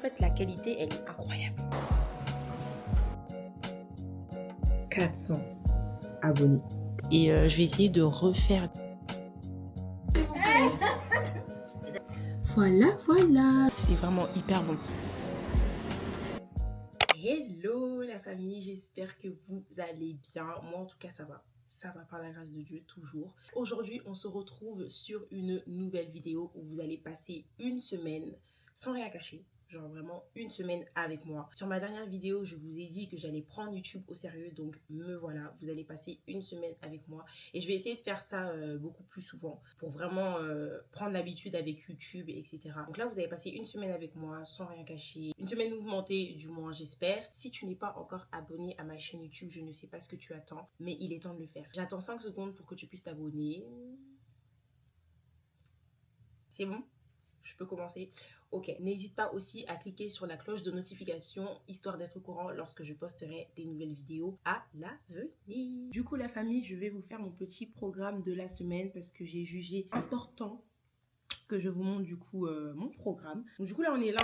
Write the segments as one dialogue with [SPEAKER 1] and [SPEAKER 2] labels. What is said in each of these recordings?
[SPEAKER 1] En fait, la qualité, elle est incroyable.
[SPEAKER 2] 400 abonnés.
[SPEAKER 1] Et je vais essayer de refaire.
[SPEAKER 2] Voilà.
[SPEAKER 1] C'est vraiment hyper bon. Hello la famille, j'espère que vous allez bien. Moi en tout cas ça va. Ça va par la grâce de Dieu, toujours. Aujourd'hui, on se retrouve sur une nouvelle vidéo où vous allez passer une semaine sans rien cacher. Genre vraiment une semaine avec moi. Sur ma dernière vidéo, je vous ai dit que j'allais prendre YouTube au sérieux. Donc me voilà, vous allez passer une semaine avec moi. Et je vais essayer de faire ça beaucoup plus souvent. Pour vraiment prendre l'habitude avec YouTube, etc. Donc là, vous allez passer une semaine avec moi sans rien cacher. Une semaine mouvementée, du moins j'espère. Si tu n'es pas encore abonné à ma chaîne YouTube, je ne sais pas ce que tu attends. Mais il est temps de le faire. J'attends 5 secondes pour que tu puisses t'abonner. C'est bon ? Je peux commencer. Ok, n'hésite pas aussi à cliquer sur la cloche de notification histoire d'être au courant lorsque je posterai des nouvelles vidéos à l'avenir. Du coup, la famille, je vais vous faire mon petit programme de la semaine parce que j'ai jugé important que je vous montre du coup mon programme. Donc du coup là on est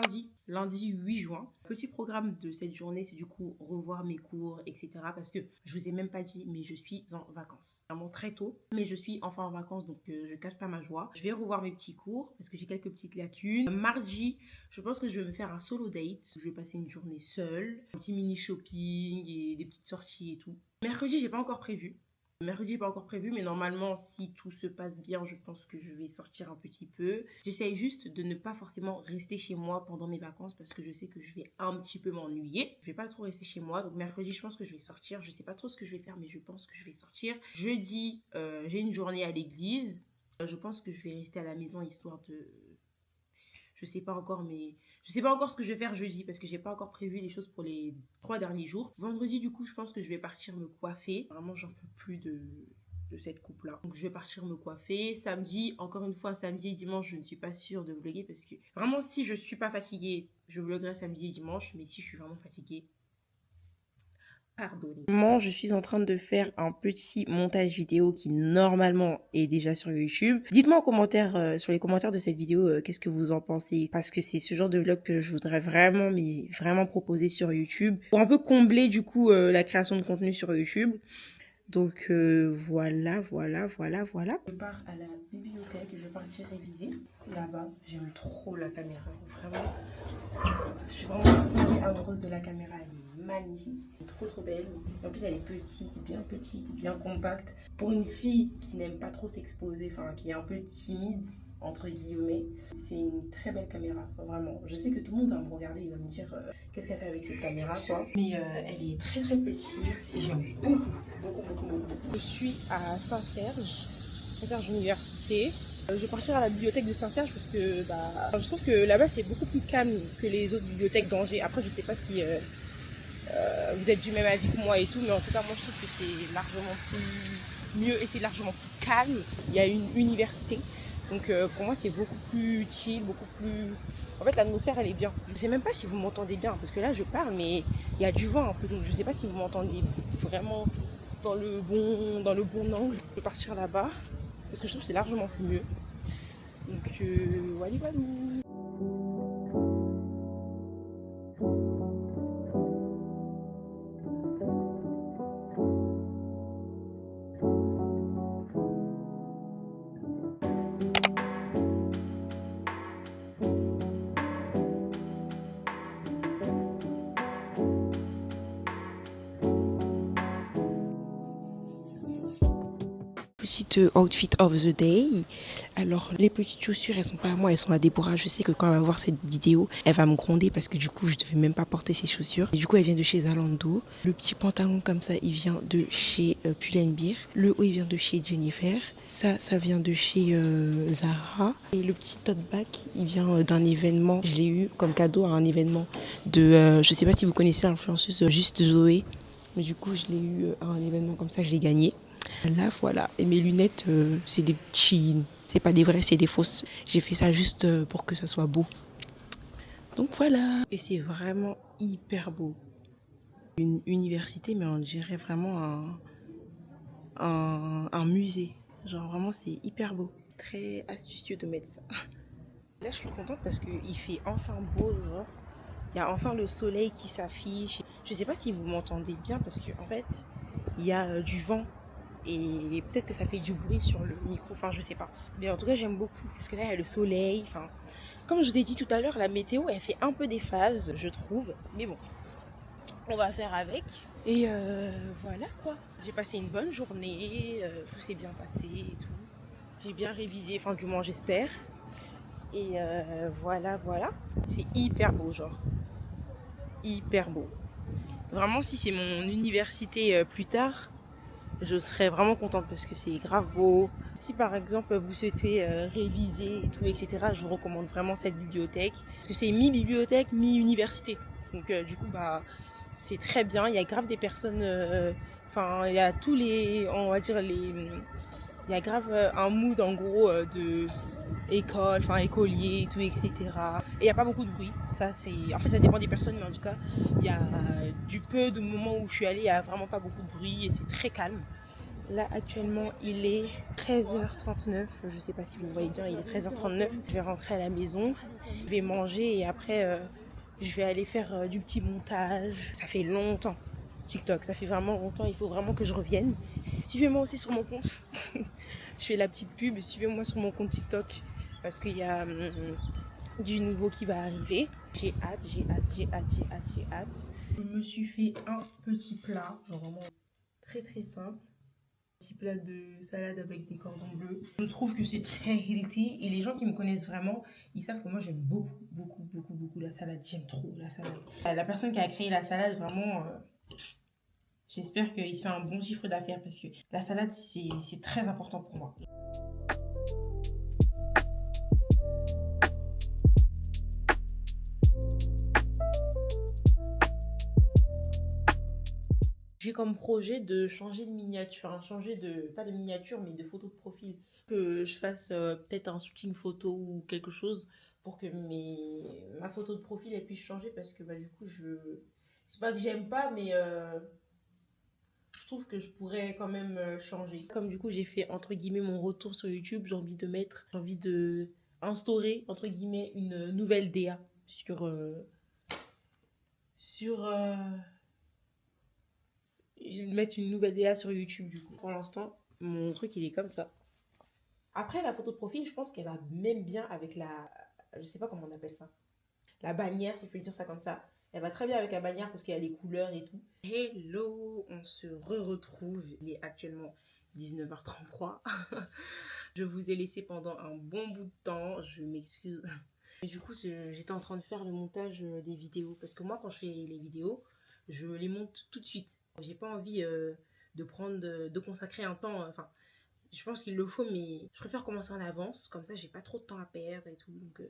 [SPEAKER 1] lundi 8 juin. Petit programme de cette journée, c'est du coup revoir mes cours, etc. Parce que je vous ai même pas dit, mais je suis en vacances. Vraiment très tôt, mais je suis enfin en vacances, donc je cache pas ma joie. Je vais revoir mes petits cours parce que j'ai quelques petites lacunes. Mardi, je pense que je vais me faire un solo date. Je vais passer une journée seule, un petit mini shopping et des petites sorties et tout. Mercredi, j'ai pas encore prévu. Mercredi, pas encore prévu, mais normalement, si tout se passe bien, je pense que je vais sortir un petit peu. J'essaye juste de ne pas forcément rester chez moi pendant mes vacances parce que je sais que je vais un petit peu m'ennuyer. Je vais pas trop rester chez moi, donc mercredi, je pense que je vais sortir. Je sais pas trop ce que je vais faire, mais je pense que je vais sortir. Jeudi, j'ai une journée à l'église. Je pense que je vais rester à la maison histoire de... Je sais pas encore, mais je sais pas encore ce que je vais faire jeudi parce que j'ai pas encore prévu les choses pour les 3 derniers jours. Vendredi, du coup, je pense que je vais partir me coiffer. Vraiment, j'en peux plus de cette coupe-là. Donc, je vais partir me coiffer. Samedi, encore une fois, samedi et dimanche, je ne suis pas sûre de vlogger parce que vraiment, si je suis pas fatiguée, je vloggerai samedi et dimanche. Mais si je suis vraiment fatiguée, pardonnez. Moi, je suis en train de faire un petit montage vidéo qui normalement est déjà sur YouTube. Dites-moi en commentaire, sur les commentaires de cette vidéo, qu'est-ce que vous en pensez. Parce que c'est ce genre de vlog que je voudrais vraiment, mais vraiment proposer sur YouTube. Pour un peu combler du coup la création de contenu sur YouTube. Donc voilà. Je pars à la bibliothèque, je vais partir réviser là-bas. J'aime trop la caméra, vraiment. Je suis vraiment amoureuse de la caméra, elle est magnifique, elle est trop belle. En plus elle est petite, bien compacte. Pour une fille qui n'aime pas trop s'exposer, enfin qui est un peu timide, entre guillemets, c'est une très belle caméra, vraiment. Je sais que tout le monde va me regarder, il va me dire qu'est-ce qu'elle fait avec cette caméra, quoi. Mais elle est très petite et j'aime beaucoup. Je suis à Saint-Serge Université. Je vais partir à la bibliothèque de Saint-Serge parce que je trouve que là-bas c'est beaucoup plus calme que les autres bibliothèques d'Angers. Après je sais pas si vous êtes du même avis que moi et tout, mais en tout cas moi je trouve que c'est largement plus mieux et c'est largement plus calme. Il y a une université, donc pour moi c'est beaucoup plus chill, beaucoup plus... En fait l'atmosphère elle est bien. Je sais même pas si vous m'entendez bien parce que là je parle mais il y a du vent un peu, donc je sais pas si vous m'entendez vraiment dans le bon angle. Je vais partir là-bas parce que je trouve que c'est largement plus mieux. Donc voilà. Petite outfit of the day. Alors les petites chaussures elles sont pas à moi, elles sont à Déborah. Je sais que quand elle va voir cette vidéo elle va me gronder parce que du coup je devais même pas porter ces chaussures et du coup elle vient de chez Zalando. Le petit pantalon comme ça il vient de chez Pull&Bear. Le haut il vient de chez Jennifer. Ça vient de chez Zara. Et le petit tote bag il vient d'un événement, je l'ai eu comme cadeau à un événement de je sais pas si vous connaissez l'influenceuse Juste Zoé, mais du coup je l'ai eu à un événement comme ça, je l'ai gagné. Là voilà, et mes lunettes c'est des petits, c'est pas des vraies, c'est des fausses. J'ai fait ça juste pour que ça soit beau. Donc voilà. Et c'est vraiment hyper beau. Une université, mais on dirait vraiment un musée. Genre vraiment c'est hyper beau. Très astucieux de mettre ça. Là je suis contente parce qu'il fait enfin beau genre. Il y a enfin le soleil qui s'affiche. Je sais pas si vous m'entendez bien parce que en fait, il y a du vent et peut-être que ça fait du bruit sur le micro. Enfin, je sais pas. Mais en tout cas, j'aime beaucoup parce que là, il y a le soleil. Enfin, comme je vous ai dit tout à l'heure, la météo, elle fait un peu des phases, je trouve. Mais bon, on va faire avec. Et voilà quoi. J'ai passé une bonne journée. Tout s'est bien passé et tout. J'ai bien révisé. Enfin, du moins, j'espère. Et voilà. C'est hyper beau, genre. Hyper beau. Vraiment, si c'est mon université plus tard, je serais vraiment contente parce que c'est grave beau. Si par exemple vous souhaitez réviser et tout, etc., je vous recommande vraiment cette bibliothèque. Parce que c'est mi-bibliothèque, mi-université. Donc du coup, bah, c'est très bien. Il y a grave des personnes... Enfin, il y a tous les... On va dire les... Il y a grave un mood en gros de école, enfin écolier et tout, etc. Et il n'y a pas beaucoup de bruit. Ça, c'est... En fait, ça dépend des personnes, mais en tout cas, il y a du peu de moments où je suis allée, il n'y a vraiment pas beaucoup de bruit et c'est très calme. Là, actuellement, il est 13h39. Je sais pas si vous voyez bien, il est 13h39. Je vais rentrer à la maison, je vais manger et après, je vais aller faire du petit montage. Ça fait longtemps, TikTok, ça fait vraiment longtemps. Il faut vraiment que je revienne. Suivez-moi aussi sur mon compte. Je fais la petite pub. Suivez-moi sur mon compte TikTok parce qu'il y a du nouveau qui va arriver. J'ai hâte. Je me suis fait un petit plat, genre vraiment très très simple. Petit plat de salade avec des cordons bleus. Je trouve que c'est très healthy et les gens qui me connaissent vraiment, ils savent que moi j'aime beaucoup la salade. J'aime trop la salade. La personne qui a créé la salade, vraiment, j'espère qu'il se fait un bon chiffre d'affaires parce que la salade, c'est très important pour moi. J'ai comme projet de changer de miniature, enfin, pas de miniature, mais de photo de profil. Que je fasse peut-être un shooting photo ou quelque chose pour que ma photo de profil elle puisse changer parce que bah, du coup, c'est pas que j'aime pas, mais je trouve que je pourrais quand même changer. Comme du coup, j'ai fait entre guillemets mon retour sur YouTube, j'ai envie de instaurer entre guillemets une nouvelle DA sur mettre une nouvelle DA sur YouTube du coup. Pour l'instant, mon truc il est comme ça. Après la photo de profil, je pense qu'elle va même bien avec je sais pas comment on appelle ça, la bannière si je peux dire ça comme ça. Elle va très bien avec la bannière parce qu'il y a les couleurs et tout. Hello, on se retrouve. Il est actuellement 19h33. Je vous ai laissé pendant un bon bout de temps. Je m'excuse. Et du coup, j'étais en train de faire le montage des vidéos. Parce que moi, quand je fais les vidéos, je les monte tout de suite. J'ai pas envie de consacrer un temps. Enfin, je pense qu'il le faut, mais je préfère commencer en avance. Comme ça, j'ai pas trop de temps à perdre et tout. Donc,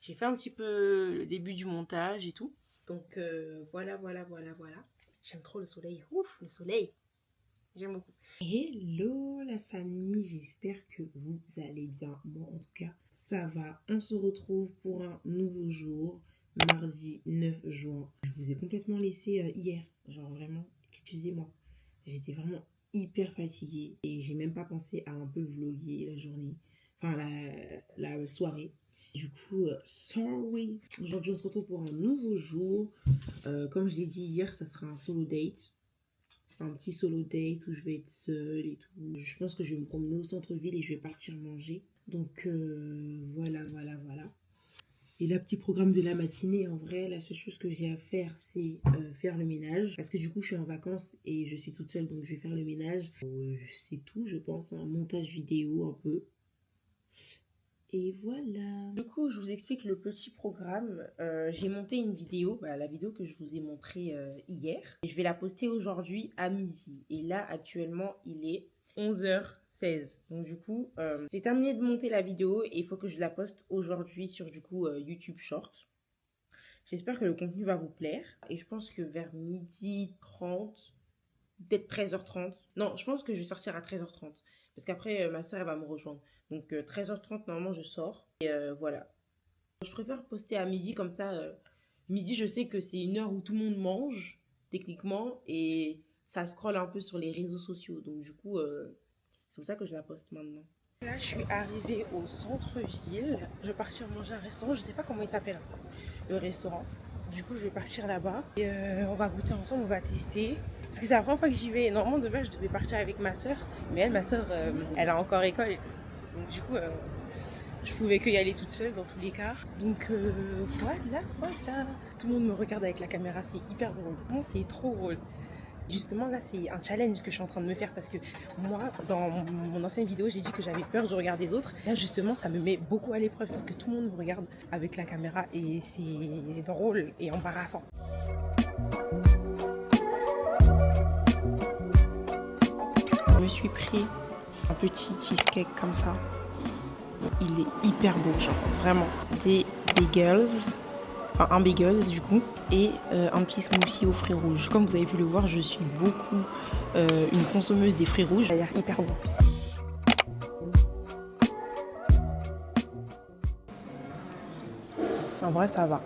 [SPEAKER 1] j'ai fait un petit peu le début du montage et tout. Donc, voilà. J'aime trop le soleil. Ouf, le soleil. J'aime beaucoup. Hello la famille, j'espère que vous allez bien. Moi en tout cas, ça va. On se retrouve pour un nouveau jour, mardi 9 juin. Je vous ai complètement laissé hier. Genre vraiment, excusez-moi. J'étais vraiment hyper fatiguée et j'ai même pas pensé à un peu vlogger la journée. Enfin, la soirée. Du coup, sorry. Aujourd'hui, on se retrouve pour un nouveau jour. Comme je l'ai dit hier, ça sera un solo date. Un petit solo date où je vais être seule et tout. Je pense que je vais me promener au centre-ville et je vais partir manger. Donc voilà. Et là, petit programme de la matinée, en vrai, la seule chose que j'ai à faire, c'est faire le ménage. Parce que du coup, je suis en vacances et je suis toute seule, donc je vais faire le ménage. C'est tout, je pense, un montage vidéo un peu. Et voilà. Du coup, je vous explique le petit programme. J'ai monté une vidéo, la vidéo que je vous ai montrée hier. Et je vais la poster aujourd'hui à midi. Et là, actuellement, il est 11h16. Donc du coup, j'ai terminé de monter la vidéo et il faut que je la poste aujourd'hui sur du coup YouTube Short. J'espère que le contenu va vous plaire. Et je pense que vers midi 30, peut-être 13h30. Non, je pense que je vais sortir à 13h30. Parce qu'après, ma soeur, elle va me rejoindre. Donc 13h30, normalement, je sors. Et voilà. Je préfère poster à midi, comme ça. Midi, je sais que c'est une heure où tout le monde mange, techniquement. Et ça scrolle un peu sur les réseaux sociaux. Donc du coup, c'est pour ça que je la poste maintenant. Là, je suis arrivée au centre-ville. Je vais partir manger à un restaurant. Je sais pas comment il s'appelle, le restaurant. Du coup, je vais partir là-bas et on va goûter ensemble, on va tester. Parce que c'est la première fois que j'y vais. Normalement, de base, je devais partir avec ma soeur. Mais elle, ma soeur, elle a encore école. Donc du coup, je pouvais que y aller toute seule dans tous les cas. Donc voilà. Tout le monde me regarde avec la caméra, c'est hyper drôle. Vraiment, c'est trop drôle. Justement, là, c'est un challenge que je suis en train de me faire parce que moi, dans mon ancienne vidéo, j'ai dit que j'avais peur du regard des autres. Là, justement, ça me met beaucoup à l'épreuve parce que tout le monde me regarde avec la caméra et c'est drôle et embarrassant. Je me suis pris un petit cheesecake comme ça. Il est hyper beau, genre vraiment. Des bagels, enfin un bagels du coup, et un petit smoothie aux fruits rouges. Comme vous avez pu le voir, je suis beaucoup une consommeuse des fruits rouges. Ça a l'air hyper bon. En vrai, ça va.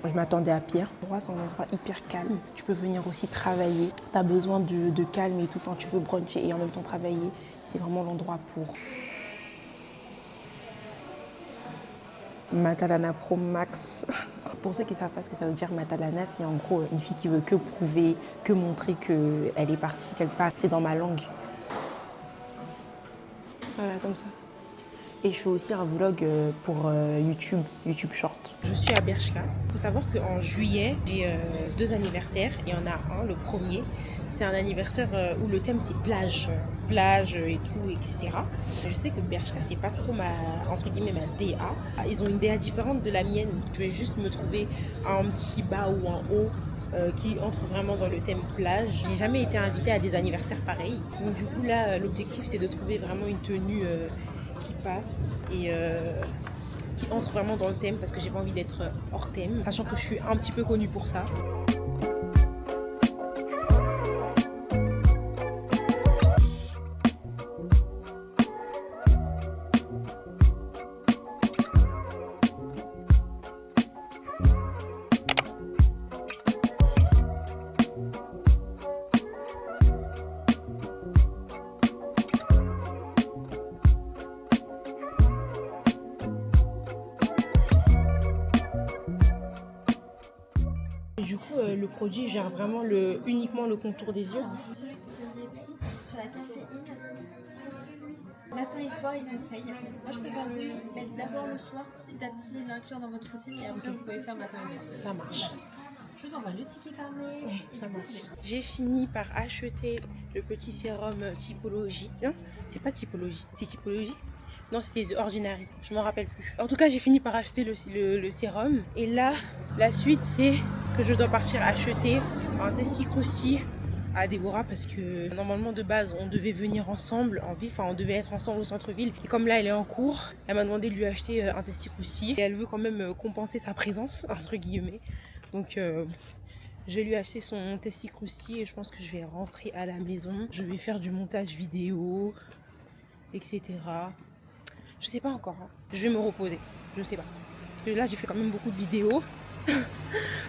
[SPEAKER 1] Je m'attendais à pire. L'endroit, c'est un endroit hyper calme. Tu peux venir aussi travailler. Tu as besoin de calme et tout. Enfin, tu veux bruncher et en même temps travailler. C'est vraiment l'endroit pour. Matalana Pro Max. Pour ceux qui ne savent pas ce que ça veut dire Matalana, c'est en gros une fille qui veut que prouver, que montrer qu'elle est partie quelque part. C'est dans ma langue. Voilà, comme ça. Et je fais aussi un vlog pour YouTube Short. Je suis à Bershka. Il faut savoir qu'en juillet, j'ai 2 anniversaires. Il y en a un, le premier. C'est un anniversaire où le thème c'est plage. Plage et tout, etc. Je sais que Bershka, c'est pas trop entre guillemets, ma DA. Ils ont une DA différente de la mienne. Je vais juste me trouver un petit bas ou un haut qui entre vraiment dans le thème plage. J'ai jamais été invitée à des anniversaires pareils. Donc du coup là, l'objectif c'est de trouver vraiment une tenue qui passe et qui entre vraiment dans le thème parce que j'ai pas envie d'être hors thème, sachant que je suis un petit peu connue pour ça. Du coup, le produit gère vraiment uniquement le contour des yeux.
[SPEAKER 3] Sur la caféine, matin et soir, il conseille. Moi, je préfère le mettre d'abord le soir, petit à petit, l'inclure dans votre routine et après, vous pouvez faire matin et soir.
[SPEAKER 1] Ça marche.
[SPEAKER 3] Je vous envoie le ticket par mail.
[SPEAKER 1] Ça marche. J'ai fini par acheter le petit sérum Typologie. Non, c'est pas Typologie. C'est Typologie? Non, c'était The Ordinary. Je m'en rappelle plus. En tout cas, j'ai fini par acheter le sérum. Et là, la suite, c'est que je dois partir acheter un testicroussi à Déborah parce que normalement de base on devait venir ensemble en ville, enfin on devait être ensemble au centre-ville et comme là elle est en cours, elle m'a demandé de lui acheter un testicroussi et elle veut quand même compenser sa présence entre guillemets. Donc je vais lui acheter son testicroussi et je pense que je vais rentrer à la maison. Je vais faire du montage vidéo, etc. Je sais pas encore, hein. Je vais me reposer, je sais pas. Parce que là j'ai fait quand même beaucoup de vidéos.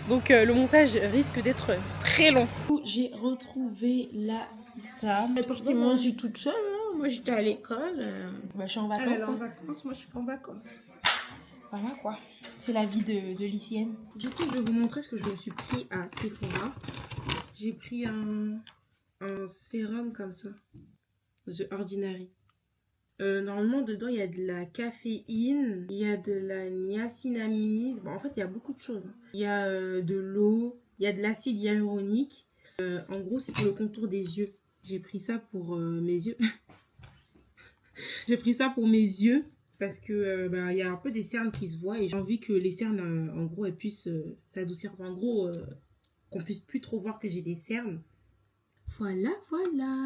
[SPEAKER 1] Donc le montage risque d'être très long. J'ai retrouvé la Issa.
[SPEAKER 2] Parce que moi, j'ai toute seule, hein. Moi, j'étais à l'école.
[SPEAKER 1] Bah, je suis en vacances.
[SPEAKER 2] Elle est en vacances, moi, je suis pas en vacances.
[SPEAKER 1] Voilà quoi. C'est la vie de lycéenne. Du coup, je vais vous montrer ce que je me suis pris à Sephora. J'ai pris un sérum comme ça. The Ordinary. Normalement, dedans, il y a de la caféine, il y a de la niacinamide. Bon, en fait, il y a beaucoup de choses. Il y a de l'eau, il y a de l'acide hyaluronique. En gros, c'est pour le contour des yeux. J'ai pris ça pour mes yeux. J'ai pris ça pour mes yeux parce que il y a un peu des cernes qui se voient et j'ai envie que les cernes, en gros, elles puissent s'adoucir. Enfin, en gros, qu'on puisse plus trop voir que j'ai des cernes. Voilà,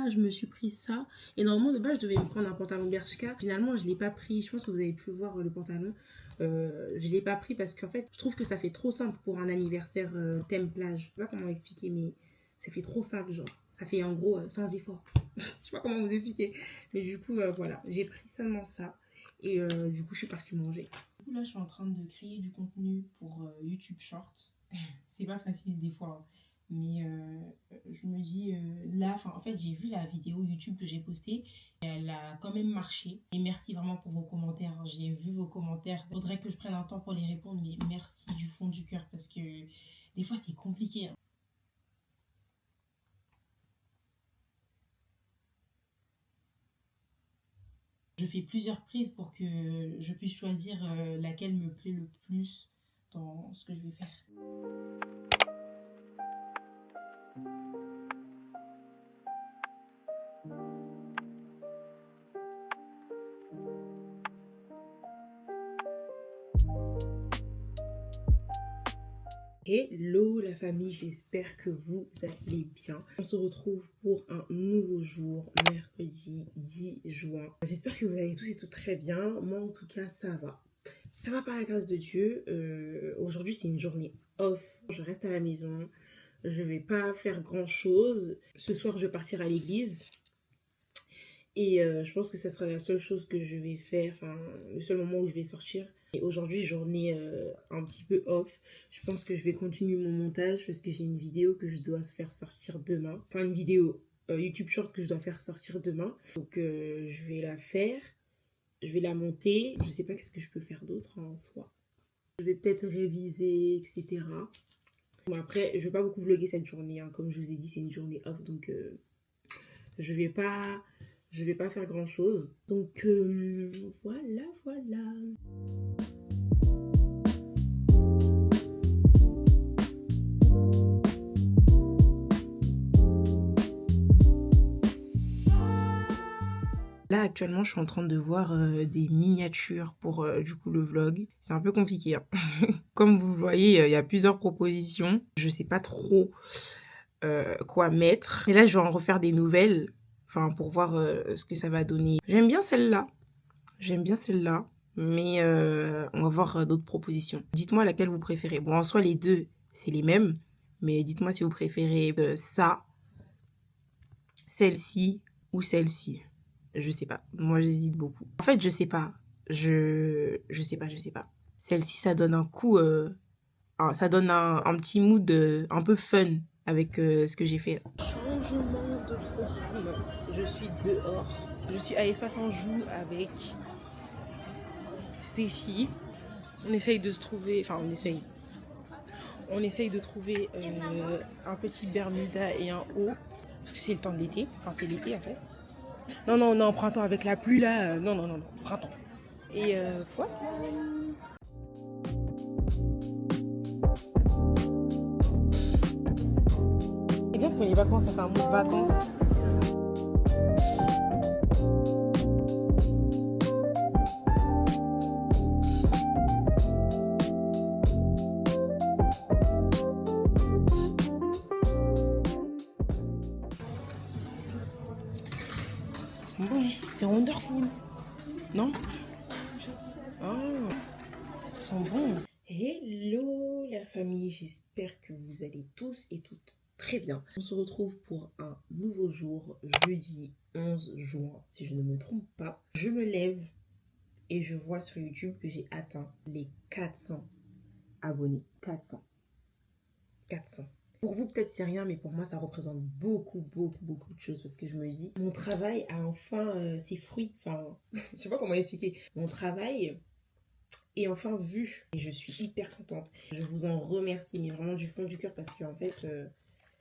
[SPEAKER 1] je me suis pris ça. Et normalement, de base, je devais me prendre un pantalon Bershka. Finalement, je ne l'ai pas pris. Je pense que vous avez pu voir le pantalon. Je ne l'ai pas pris parce qu'en fait, je trouve que ça fait trop simple pour un anniversaire thème plage. Je ne sais pas comment expliquer, mais ça fait trop simple, genre. Ça fait en gros sans effort. Je ne sais pas comment vous expliquer. Mais du coup, voilà, j'ai pris seulement ça. Et du coup, je suis partie manger. Du coup, là, je suis en train de créer du contenu pour YouTube Short. C'est pas facile des fois, hein. Mais je me dis là, en fait j'ai vu la vidéo YouTube que j'ai postée et elle a quand même marché et merci vraiment pour vos commentaires, j'ai vu vos commentaires, il faudrait que je prenne un temps pour les répondre mais merci du fond du cœur parce que Des fois, c'est compliqué, hein. Je fais plusieurs prises pour que je puisse choisir laquelle me plaît le plus dans ce que je vais faire. Hello la famille, j'espère que vous allez bien. On se retrouve pour un nouveau jour, mercredi 10 juin. J'espère que vous allez tous et toutes très bien. Moi en tout cas ça va. Ça va par la grâce de Dieu. Aujourd'hui c'est une journée off. Je reste à la maison. Je vais pas faire grand chose. Ce soir je vais partir à l'église. Et je pense que ça sera la seule chose que je vais faire, enfin le seul moment où je vais sortir. Et aujourd'hui, journée un petit peu off. Je pense que je vais continuer mon montage parce que j'ai une vidéo que je dois faire sortir demain. Enfin, une vidéo YouTube Short que je dois faire sortir demain. Donc, je vais la faire. Je vais la monter. Je sais pas qu'est-ce que je peux faire d'autre en soi. Je vais peut-être réviser, etc. Bon, après, je vais pas beaucoup vlogger cette journée, hein. Comme je vous ai dit, c'est une journée off. Donc, je vais pas faire grand chose. Donc, voilà. Là, actuellement, je suis en train de voir des miniatures pour du coup le vlog. C'est un peu compliqué, hein. Comme vous le voyez, il y a plusieurs propositions. Je sais pas trop quoi mettre. Et là, je vais en refaire des nouvelles. Enfin, pour voir ce que ça va donner. J'aime bien celle-là. Mais on va voir d'autres propositions. Dites-moi laquelle vous préférez. Bon, en soi, les deux, c'est les mêmes. Mais dites-moi si vous préférez ça, celle-ci ou celle-ci. Je sais pas. Moi, j'hésite beaucoup. En fait, je sais pas. Je sais pas. Celle-ci, ça donne un coup... ça donne un petit mood un peu fun avec ce que j'ai fait. Changement de programme. Je suis dehors. Je suis à Espace Anjou avec Cécile. On essaye de se trouver... Enfin, on essaye de trouver un petit Bermuda et un haut. Parce que c'est le temps de l'été. Enfin, c'est l'été, en fait. Non, printemps avec la pluie, là. Non, printemps. Et voilà. C'est bien pour les vacances, ça fait un mois de vacances. C'est bon, c'est wonderful. Non? Ah, ils sont bons. Hello la famille, j'espère que vous allez tous et toutes très bien. On se retrouve pour un nouveau jour, jeudi 11 juin, si je ne me trompe pas. Je me lève et je vois sur YouTube que j'ai atteint les 400 abonnés. 400. Pour vous, peut-être c'est rien, mais pour moi, ça représente beaucoup de choses parce que je me dis, mon travail a enfin ses fruits. Enfin, je sais pas comment expliquer. Mon travail est enfin vu et je suis hyper contente. Je vous en remercie, mais vraiment du fond du cœur parce qu'en fait,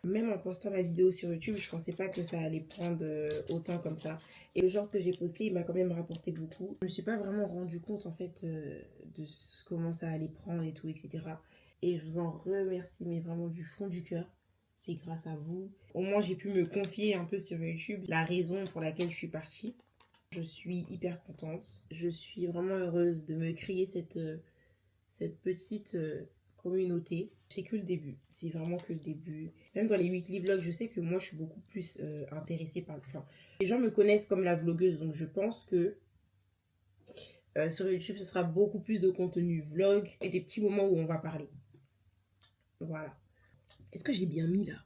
[SPEAKER 1] même en postant ma vidéo sur YouTube, je pensais pas que ça allait prendre autant comme ça. Et le genre que j'ai posté, il m'a quand même rapporté beaucoup. Je me suis pas vraiment rendu compte en fait de comment ça allait prendre et tout, etc. Et je vous en remercie, mais vraiment du fond du cœur. C'est grâce à vous. Au moins, j'ai pu me confier un peu sur YouTube la raison pour laquelle je suis partie. Je suis hyper contente. Je suis vraiment heureuse de me créer cette petite communauté. C'est que le début. C'est vraiment que le début. Même dans les weekly vlogs, je sais que moi, je suis beaucoup plus intéressée par... Enfin, les gens me connaissent comme la vlogueuse, donc je pense que sur YouTube, ce sera beaucoup plus de contenu vlog et des petits moments où on va parler. Voilà. Est-ce que j'ai bien mis là?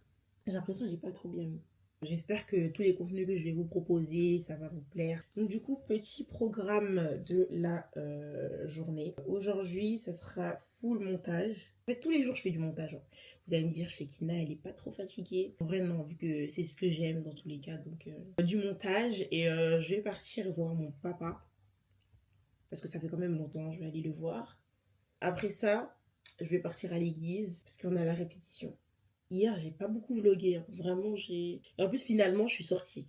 [SPEAKER 1] J'ai l'impression que j'ai pas trop bien mis. J'espère que tous les contenus que je vais vous proposer, ça va vous plaire. Donc du coup, petit programme de la journée. Aujourd'hui, ça sera full montage. En fait, tous les jours, je fais du montage. Hein. Vous allez me dire, Shekina, elle est pas trop fatiguée. En vrai, non, vu que c'est ce que j'aime dans tous les cas. Donc, du montage. Et je vais partir voir mon papa. Parce que ça fait quand même longtemps, je vais aller le voir. Après ça, je vais partir à l'église parce qu'on a la répétition. Hier, j'ai pas beaucoup vlogué, hein. Vraiment, j'ai... Et en plus, finalement, je suis sortie.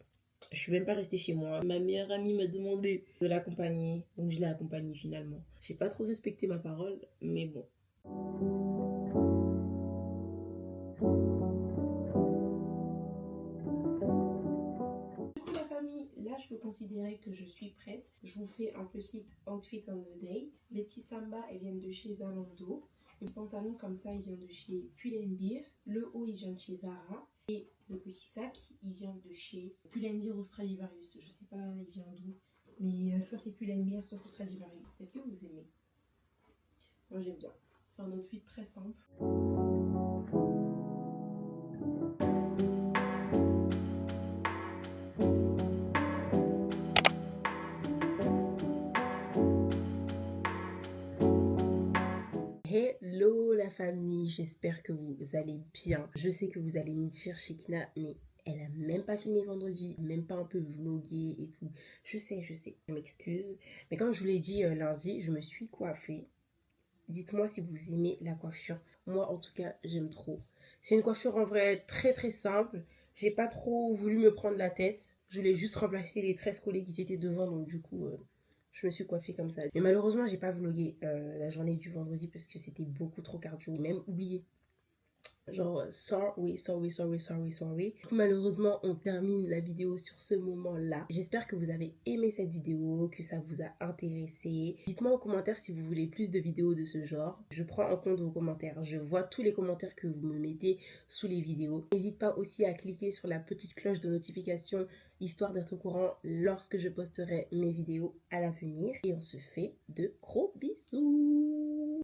[SPEAKER 1] Je suis même pas restée chez moi. Ma meilleure amie m'a demandé de l'accompagner, donc je l'ai accompagnée finalement. J'ai pas trop respecté ma parole, mais bon. Du coup, la famille, là, je peux considérer que je suis prête. Je vous fais un petit outfit on the day. Les petits samba, ils viennent de chez Zalando. Le pantalon, comme ça, il vient de chez Pull&Bear. Le haut, il vient de chez Zara. Et le petit sac, il vient de chez Pull&Bear ou Stradivarius. Je sais pas, il vient d'où. Mais soit c'est Pull&Bear, soit c'est Stradivarius. Est-ce que vous aimez? Moi, j'aime bien. C'est un outfit très simple. Hello la famille, j'espère que vous allez bien. Je sais que vous allez me dire Shekina, mais elle a même pas filmé vendredi, même pas un peu vlogué et tout. Je sais, je m'excuse. Mais comme je vous l'ai dit lundi, je me suis coiffée. Dites-moi si vous aimez la coiffure. Moi en tout cas, j'aime trop. C'est une coiffure en vrai très très simple. J'ai pas trop voulu me prendre la tête. Je voulais juste remplacer les tresses collées qui étaient devant, donc du coup... je me suis coiffée comme ça. Mais malheureusement, j'ai pas vlogué la journée du vendredi parce que c'était beaucoup trop cardio. Même oublié. Genre, sorry. Du coup, malheureusement, on termine la vidéo sur ce moment-là. J'espère que vous avez aimé cette vidéo, que ça vous a intéressé. Dites-moi en commentaire si vous voulez plus de vidéos de ce genre. Je prends en compte vos commentaires. Je vois tous les commentaires que vous me mettez sous les vidéos. N'hésite pas aussi à cliquer sur la petite cloche de notification histoire d'être au courant lorsque je posterai mes vidéos à l'avenir. Et on se fait de gros bisous.